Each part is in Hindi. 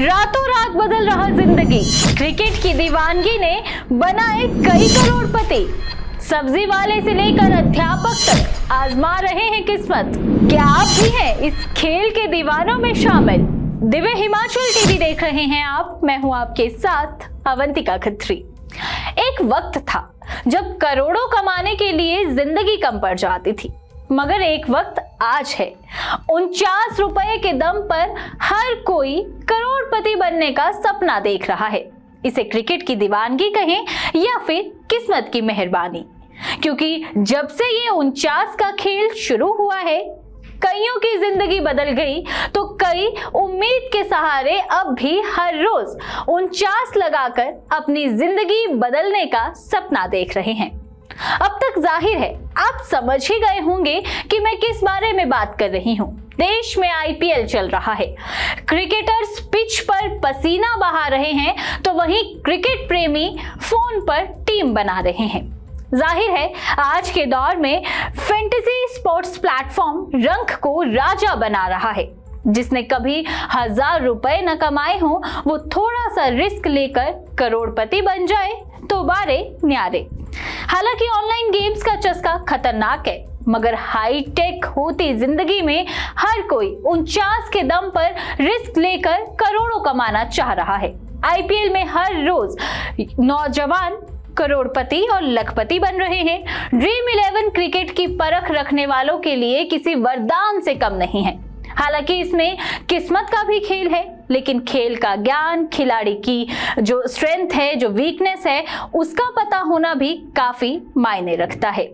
रातों रात बदल रहा जिंदगी, क्रिकेट की दीवानगी ने बनाए कई करोड़पति। सब्जी वाले से लेकर अध्यापक तक आजमा रहे हैं किस्मत। क्या आप भी हैं इस खेल के दीवानों में शामिल? दिव्य हिमाचल टीवी देख रहे हैं आप। मैं हूं आपके साथ अवंतिका खत्री। एक वक्त था जब करोड़ों कमाने के लिए जिंदगी कम पड़ जाती थी, मगर एक वक्त आज है 49 रुपए के दम पर हर कोई करोड़पति बनने का सपना देख रहा है। इसे क्रिकेट की दीवानगी कहें या फिर किस्मत की मेहरबानी, क्योंकि जब से ये 49 का खेल शुरू हुआ है, कईयों की जिंदगी बदल गई तो कई उम्मीद के सहारे अब भी हर रोज 49 लगाकर अपनी जिंदगी बदलने का सपना देख रहे हैं। अब तक जाहिर है आप समझ ही गए होंगे कि मैं किस बारे में बात कर रही हूं। देश में आईपीएल चल रहा है, क्रिकेटर्स पिच पर पसीना बहा रहे हैं, तो वहीं क्रिकेट प्रेमी फोन पर टीम बना रहे हैं। जाहिर है आज के दौर में फैंटेसी स्पोर्ट्स प्लेटफॉर्म रंग को राजा बना रहा है। जिसने कभी 1000 रुपए न कमाए हो, वो थोड़ा सा रिस्क लेकर करोड़पति बन जाए तो बारे न्यारे। हालांकि ऑनलाइन गेम्स का चस्का खतरनाक है, मगर हाईटेक होती जिंदगी में हर कोई 49 के दम पर रिस्क लेकर करोड़ों कमाना चाह रहा है। आईपीएल में हर रोज नौजवान करोड़पति और लखपति बन रहे हैं। ड्रीम 11 क्रिकेट की परख रखने वालों के लिए किसी वरदान से कम नहीं है। हालांकि इसमें किस्मत का भी खेल है, लेकिन खेल का ज्ञान, खिलाड़ी की जो स्ट्रेंथ है, जो वीकनेस है, उसका पता होना भी काफी मायने रखता है।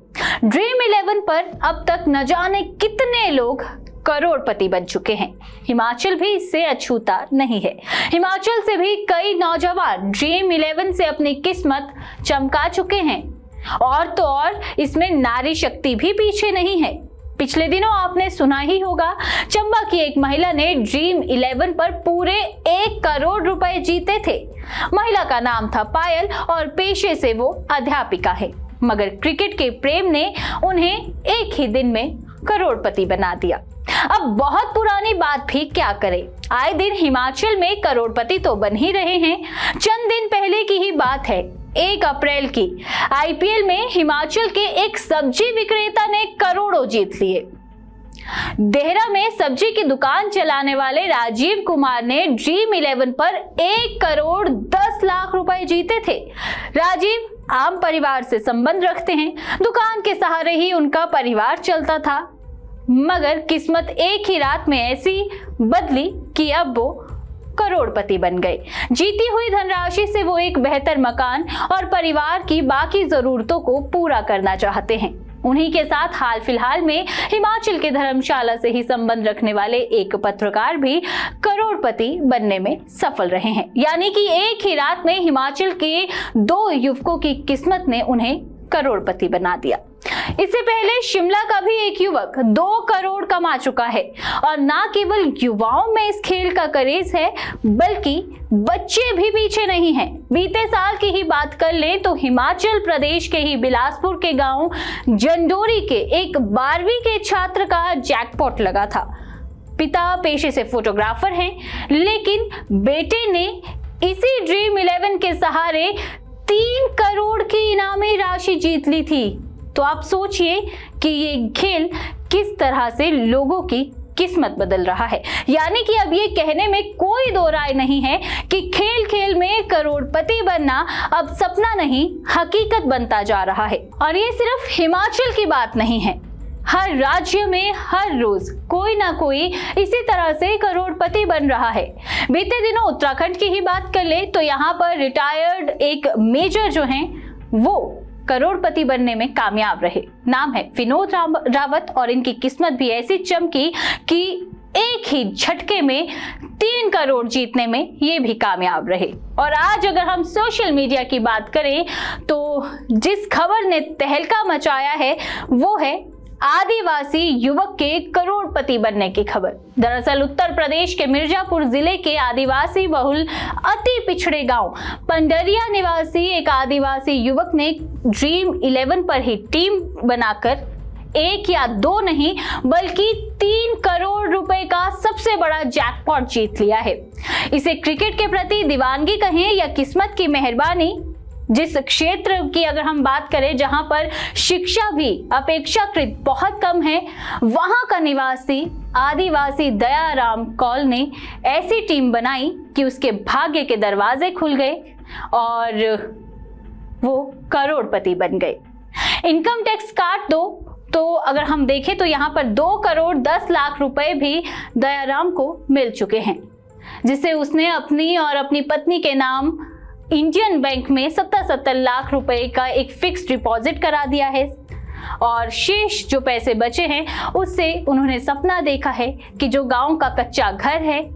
ड्रीम 11 पर अब तक न जाने कितने लोग करोड़पति बन चुके हैं। हिमाचल भी इससे अछूता नहीं है। हिमाचल से भी कई नौजवान ड्रीम 11 से अपनी किस्मत चमका चुके हैं। और तो और इसमें नारी शक्ति भी पीछे नहीं है। पिछले दिनों आपने सुना ही होगा, चंबा की एक महिला ने ड्रीम 11 पर पूरे 1 करोड़ रुपए जीते थे। महिला का नाम था पायल और पेशे से वो अध्यापिका है, मगर क्रिकेट के प्रेम ने उन्हें एक ही दिन में करोड़पति बना दिया। अब बहुत पुरानी बात भी क्या करें, आए दिन हिमाचल में करोड़पति तो बन ही रहे हैं। चंद दिन पहले की ही बात है, 1 अप्रैल की आईपीएल में हिमाचल के एक सब्जी विक्रेता ने करोड़ों जीत लिए। देहरा में सब्जी की दुकान चलाने वाले राजीव कुमार ने ड्रीम 11 पर 1 करोड़ 10 लाख रुपए जीते थे। राजीव आम परिवार से संबंध रखते हैं, दुकान के सहारे ही उनका परिवार चलता था, मगर किस्मत एक ही रात में ऐसी बदली कि अब वो करोड़पति बन गए। जीती हुई धनराशि से वो एक बेहतर मकान और परिवार की बाकी जरूरतों को पूरा करना चाहते हैं। उन्हीं के साथ हाल फिलहाल में हिमाचल के धर्मशाला से ही संबंध रखने वाले एक पत्रकार भी करोड़पति बनने में सफल रहे हैं। यानी कि एक ही रात में हिमाचल के 2 युवकों की किस्मत ने उन्हें करोड़पति बना दिया। इससे पहले शिमला का भी एक युवक 2 करोड़ कमा चुका है। और ना केवल युवाओं में इस खेल का क्रेज है, बल्कि बच्चे भी पीछे नहीं हैं। बीते साल की ही बात कर लें तो हिमाचल प्रदेश के ही बिलासपुर के गांव जंडोरी के एक 12वीं के छात्र का जैकपॉट लगा था। पिता पेशे से फोटोग्राफर हैं, लेकिन बेटे ने इसी ड्रीम 11 के सहारे 3 करोड़ की इनामी राशि जीत ली थी। तो आप सोचिए कि ये खेल किस तरह से लोगों की किस्मत बदल रहा है। यानी कि अब ये कहने में कोई दो राय नहीं है कि खेल खेल में करोड़पति बनना अब सपना नहीं, हकीकत बनता जा रहा है। और ये सिर्फ हिमाचल की बात नहीं है, हर राज्य में हर रोज कोई ना कोई इसी तरह से करोड़पति बन रहा है। बीते दिनों उत्तराखंड की ही बात कर ले तो यहाँ पर रिटायर्ड एक मेजर जो हैं वो करोड़पति बनने में कामयाब रहे। नाम है विनोद रावत और इनकी किस्मत भी ऐसी चमकी कि एक ही झटके में 3 करोड़ जीतने में ये भी कामयाब रहे। और आज अगर हम सोशल मीडिया की बात करें तो जिस खबर ने तहलका मचाया है वो है आदिवासी युवक के करोड़पति बनने की खबर। दरअसल उत्तर प्रदेश के मिर्जापुर जिले के आदिवासी बहुल अति पिछड़े गांव पंडरिया निवासी एक आदिवासी युवक ने ड्रीम 11 पर ही टीम बनाकर एक या दो नहीं बल्कि 3 करोड़ रुपए का सबसे बड़ा जैकपॉट जीत लिया है। इसे क्रिकेट के प्रति दीवानगी कहें या किस्मत की मेहरबानी, जिस क्षेत्र की अगर हम बात करें जहां पर शिक्षा भी अपेक्षाकृत बहुत कम है, वहां का निवासी आदिवासी दयाराम कौल ने ऐसी टीम बनाई कि उसके भाग्य के दरवाजे खुल गए और वो करोड़पति बन गए। इनकम टैक्स काट दो तो अगर हम देखें तो यहाँ पर 2 करोड़ 10 लाख रुपए भी दयाराम को मिल चुके हैं, जिसे उसने अपनी और अपनी पत्नी के नाम इंडियन बैंक में 70 लाख रुपए का एक फिक्स डिपॉजिट करा दिया है और शेष जो पैसे बचे हैं उससे उन्होंने सपना देखा है कि जो गांव का कच्चा घर है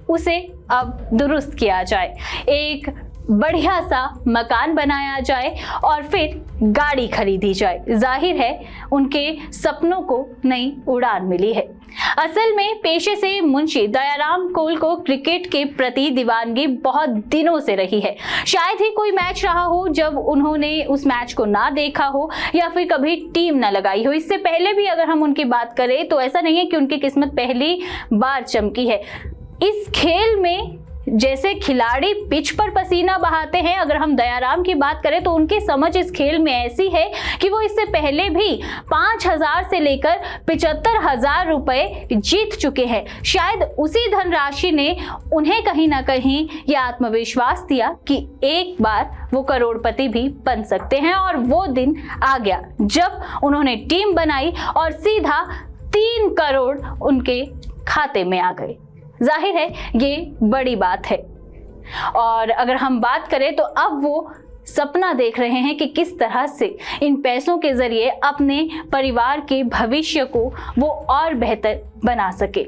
उसे अब दुरुस्त किया जाए, एक बढ़िया सा मकान बनाया जाए और फिर गाड़ी खरीदी जाए। जाहिर है उनके सपनों को नई उड़ान मिली है। असल में पेशे से मुंशी दयाराम कौल को क्रिकेट के प्रति दीवानगी बहुत दिनों से रही है। शायद ही कोई मैच रहा हो जब उन्होंने उस मैच को ना देखा हो या फिर कभी टीम ना लगाई हो। इससे पहले भी अगर हम उनकी बात करें तो ऐसा नहीं है कि उनकी किस्मत पहली बार चमकी है। इस खेल में जैसे खिलाड़ी पिच पर पसीना बहाते हैं, अगर हम दयाराम की बात करें तो उनकी समझ इस खेल में ऐसी है कि वो इससे पहले भी 5,000 से लेकर 75,000 रुपए जीत चुके हैं। शायद उसी धनराशि ने उन्हें कहीं ना कहीं यह आत्मविश्वास दिया कि एक बार वो करोड़पति भी बन सकते हैं और वो दिन आ गया जब उन्होंने टीम बनाई और सीधा 3 करोड़ उनके खाते में आ गए। जाहिर है ये बड़ी बात है और अगर हम बात करें तो अब वो सपना देख रहे हैं कि किस तरह से इन पैसों के जरिए अपने परिवार के भविष्य को वो और बेहतर बना सके।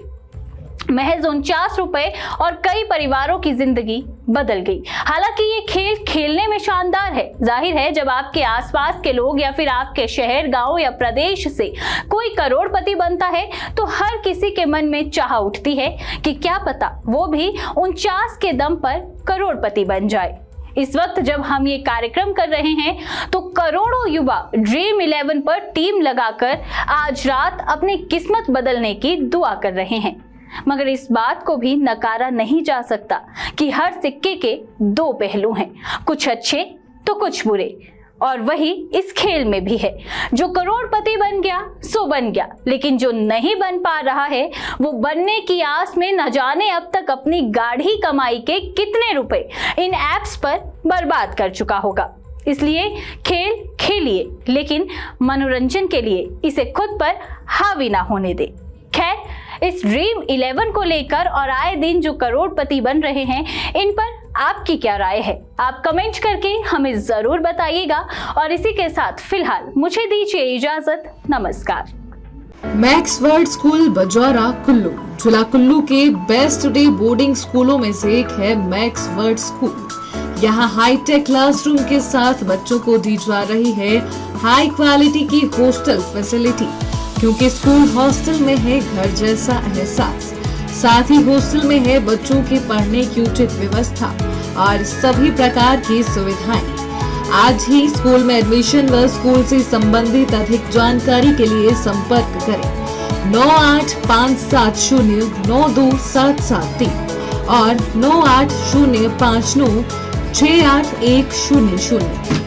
महज 49 रुपए और कई परिवारों की जिंदगी बदल गई। हालांकि ये खेल खेलने में शानदार है। जाहिर है जब आपके आसपास के लोग या फिर आपके शहर, गांव या प्रदेश से कोई करोड़पति बनता है तो हर किसी के मन में चाह उठती है कि क्या पता वो भी 49 के दम पर करोड़पति बन जाए। इस वक्त जब हम ये कार्यक्रम कर रहे हैं तो करोड़ों युवा ड्रीम 11 पर टीम लगाकर आज रात अपनी किस्मत बदलने की दुआ कर रहे हैं। मगर इस बात को भी नकारा नहीं जा सकता कि हर सिक्के के 2 पहलू हैं, कुछ अच्छे तो कुछ बुरे, और वही इस खेल में भी है। जो करोड़पति बन गया सो बन गया, लेकिन जो नहीं बन पा रहा है वो बनने की आस में न जाने अब तक अपनी गाढ़ी कमाई के कितने रुपए इन ऐप्स पर बर्बाद कर चुका होगा। इसलिए खेल खेलिए, लेकिन मनोरंजन के लिए इसे खुद पर हावी ना होने दे। खैर, इस ड्रीम 11 को लेकर और आए दिन जो करोड़पति बन रहे हैं, इन पर आपकी क्या राय है? आप कमेंट करके हमें जरूर बताइएगा। और इसी के साथ फिलहाल मुझे दीजिए इजाजत। नमस्कार। Max word school Bajaura Kullu जिला कुल्लू के बेस्ट डे बोर्डिंग स्कूलों में से एक है मैक्स वर्ड स्कूल। यहाँ हाईटेक क्लासरूम के साथ बच्चों को दी जा रही है हाई क्वालिटी की हॉस्टल फैसिलिटी, क्योंकि स्कूल हॉस्टल में है घर जैसा एहसास। साथ ही हॉस्टल में है बच्चों के पढ़ने की उचित व्यवस्था और सभी प्रकार की सुविधाएं। आज ही स्कूल में एडमिशन व स्कूल से संबंधित अधिक जानकारी के लिए संपर्क करें 9857092773 और 9805968100।